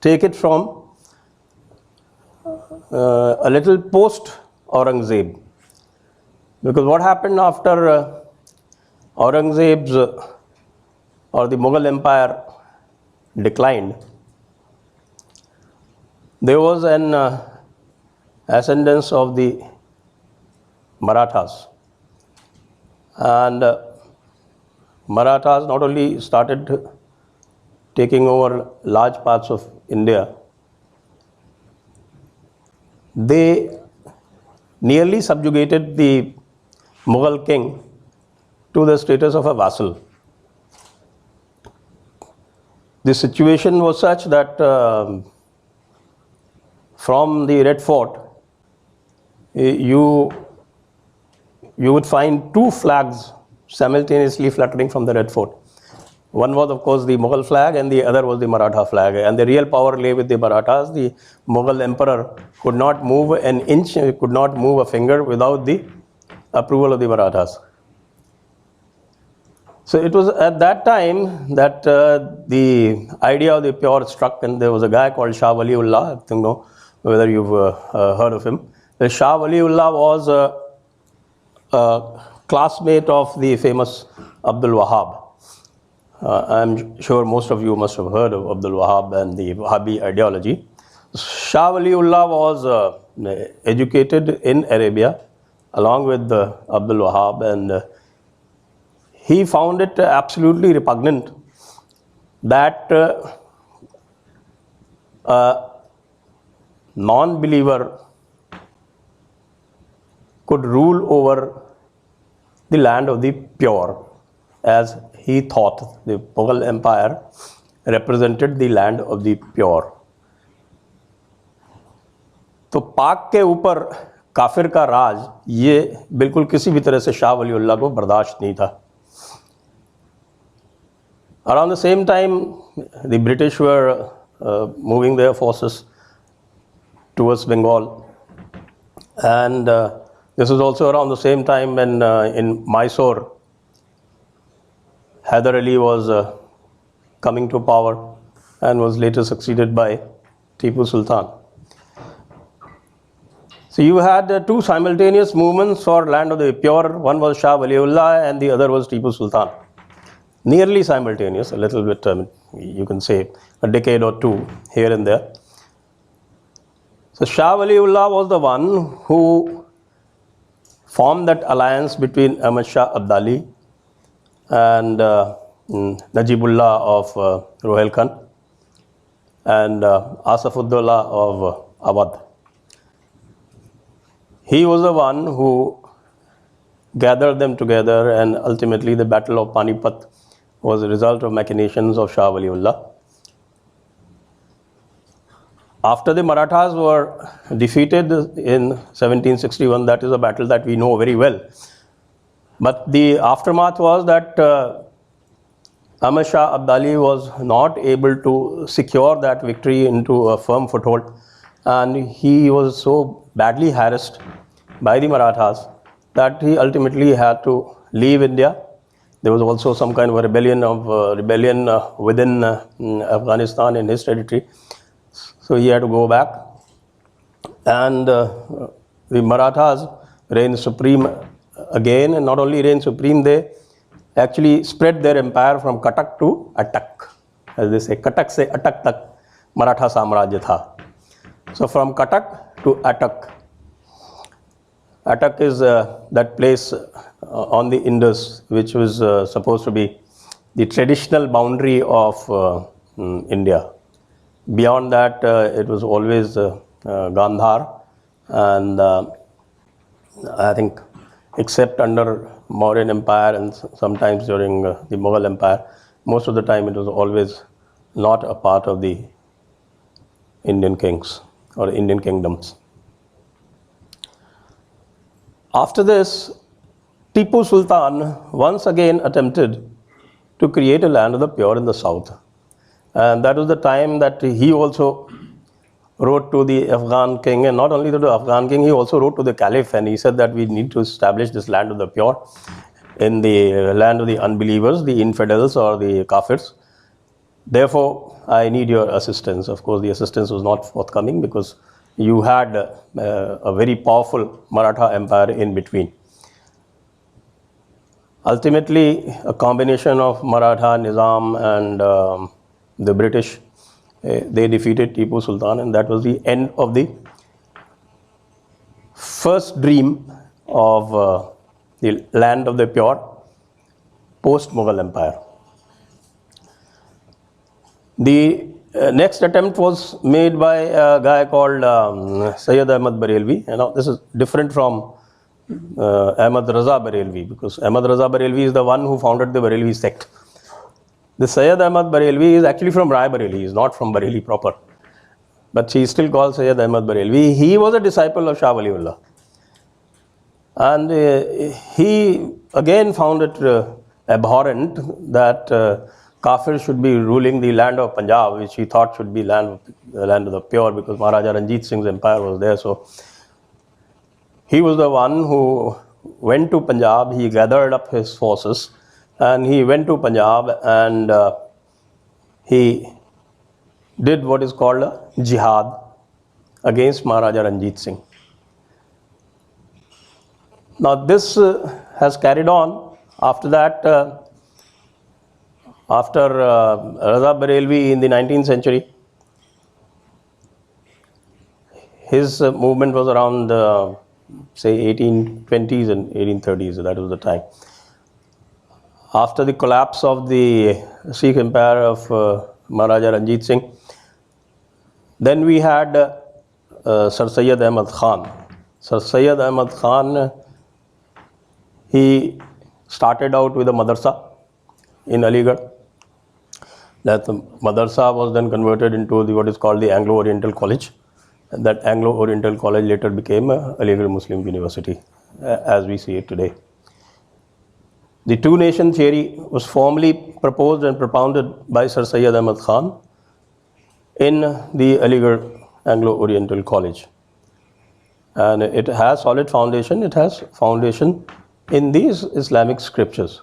take it from a little post Aurangzeb. Because what happened after Aurangzeb's or the Mughal Empire declined, there was an ascendance of the Marathas. And Marathas not only started taking over large parts of India, they nearly subjugated the Mughal king to the status of a vassal. The situation was such that from the Red Fort, you would find two flags simultaneously fluttering from the Red Fort. One was, of course, the Mughal flag, and the other was the Maratha flag. And the real power lay with the Marathas. The Mughal emperor could not move an inch, could not move a finger without the approval of the Marathas. So it was at that time that the idea of the pure struck, and there was a guy called Shah Waliullah. I don't know whether you've heard of him. The Shah Waliullah was a classmate of the famous Abdul Wahab. I'm sure most of you must have heard of Abdul Wahab and the Wahhabi ideology. Shah Waliullah was educated in Arabia along with Abdul Wahab, and he found it absolutely repugnant that a non-believer could rule over the land of the pure, as he thought the Mughal Empire represented the land of the pure. तो पाक के ऊपर काफिर का राज ये बिल्कुल किसी भी तरह से शाह वलीउल्लाह को बर्दाश्त नहीं था. Around the same time, the British were moving their forces towards Bengal, and this was also around the same time when in Mysore, Hyder Ali was coming to power and was later succeeded by Tipu Sultan. So you had two simultaneous movements for land of the pure. One was Shah Waliullah and the other was Tipu Sultan. Nearly simultaneous, a little bit, you can say a decade or two here and there. So Shah Waliullah was the one who formed that alliance between Ahmad Shah Abdali and Najibullah of Rohilkhand and Asafuddollah of Awadh. He was the one who gathered them together, and ultimately the Battle of Panipat was a result of machinations of Shah Waliullah. After the Marathas were defeated in 1761, that is a battle that we know very well. But the aftermath was that Ahmad Shah Abdali was not able to secure that victory into a firm foothold, and he was so badly harassed by the Marathas that he ultimately had to leave India. There was also some kind of a rebellion within Afghanistan in his territory, so he had to go back. And the Marathas reigned supreme again, and not only reigned supreme, they actually spread their empire from Katak to Attak. As they say, Katak se Attak tak Maratha Samrajya tha. So from Katak to Attak. Attak is that place on the Indus, which was supposed to be the traditional boundary of India. Beyond that, it was always Gandhar, and I think except under Mauryan Empire and sometimes during the Mughal Empire, most of the time it was always not a part of the Indian kings or Indian kingdoms. After this, Tipu Sultan once again attempted to create a land of the pure in the south. And that was the time that he also wrote to the Afghan king, and not only to the Afghan king, he also wrote to the caliph, and he said that we need to establish this land of the pure in the land of the unbelievers, the infidels or the kafirs. Therefore, I need your assistance. Of course, the assistance was not forthcoming because you had a very powerful Maratha Empire in between. Ultimately, a combination of Maratha, Nizam and the British, they defeated Tipu Sultan, and that was the end of the first dream of the land of the pure post-Mughal Empire. The next attempt was made by a guy called Sayyid Ahmad Barelvi. This is different from Ahmad Raza Barelvi, because Ahmad Raza Barelvi is the one who founded the Barelvi sect. The Sayyid Ahmad Barelvi is actually from Rai Bareli, he is not from Bareli proper. But he is still called Sayyid Ahmad Barelvi. He was a disciple of Shah Waliullah. And he again found it abhorrent that Kafir should be ruling the land of Punjab, which he thought should be the land of the pure, because Maharaja Ranjit Singh's empire was there. So he was the one who went to Punjab, he gathered up his forces, and he went to Punjab and he did what is called a Jihad against Maharaja Ranjit Singh. Now this has carried on. After that, after Raza Barelvi in the 19th century, his movement was around say 1820s and 1830s, that was the time. After the collapse of the Sikh empire of Maharaja Ranjit Singh, then we had Sir Syed Ahmad Khan. Sir Syed Ahmad Khan, he started out with a madrasa in Aligarh. That madrasa was then converted into what is called the Anglo-Oriental College. And that Anglo-Oriental College later became Aligarh Muslim University, as we see it today. The two-nation theory was formally proposed and propounded by Sir Syed Ahmad Khan in the Aligarh Anglo-Oriental College. And it has solid foundation. It has foundation in these Islamic scriptures.